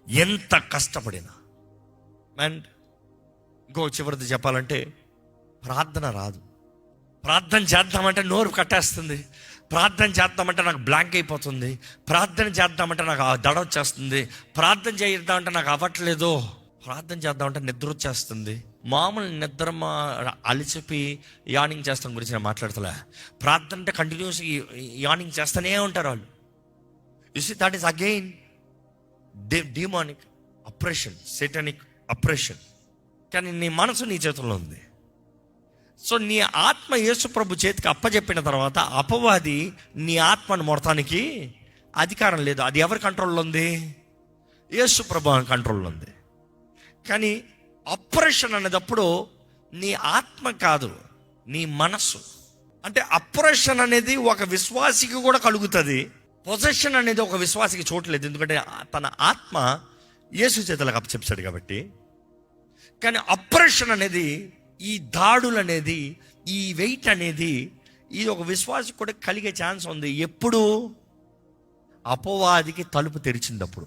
ఎంత కష్టపడినా. అండ్ ఇంకో చివరిది చెప్పాలంటే, ప్రార్థన రాదు. ప్రార్థన చేద్దామంటే నోరు కట్టేస్తుంది, ప్రార్థన చేద్దామంటే నాకు బ్లాంక్ అయిపోతుంది, ప్రార్థన చేద్దామంటే నాకు దడ వచ్చేస్తుంది, ప్రార్థన చేద్దామంటే నాకు అవ్వట్లేదు, ప్రార్థన చేద్దామంటే నిద్ర వచ్చేస్తుంది. మామూలు నిద్ర అలిచిపి యానింగ్ చేస్తాం గురించి నేను మాట్లాడతలే. ప్రార్థన అంటే కంటిన్యూస్ యానింగ్ చేస్తూనే ఉంటారు వాళ్ళు. You see that is again demonic oppression, satanic oppression. కానీ నీ మనసు నీ చేతుల్లో ఉంది. సో నీ ఆత్మ యేసు ప్రభు చేతికి అప్పచెప్పిన తర్వాత అపవాది నీ ఆత్మను మొడతానికి అధికారం లేదు. అది ఎవరి కంట్రోల్లో ఉంది? యేసు ప్రభు కంట్రోల్లో ఉంది. కానీ అప్రెషన్ అనేటప్పుడు నీ ఆత్మ కాదు, నీ మనస్సు. అంటే అప్రెషన్ అనేది ఒక విశ్వాసికి కూడా కలుగుతుంది, పొజెషన్ అనేది ఒక విశ్వాసికి చూడలేదు. ఎందుకంటే తన ఆత్మ యేసు చేతులకు అప్పచెప్పాడు కాబట్టి. కానీ అప్రెషన్ అనేది, ఈ దాడులు అనేది, ఈ వెయిట్ అనేది, ఇది ఒక విశ్వాసికి కూడా కలిగే ఛాన్స్ ఉంది. ఎప్పుడు? అపవాదికి తలుపు తెరిచినప్పుడు.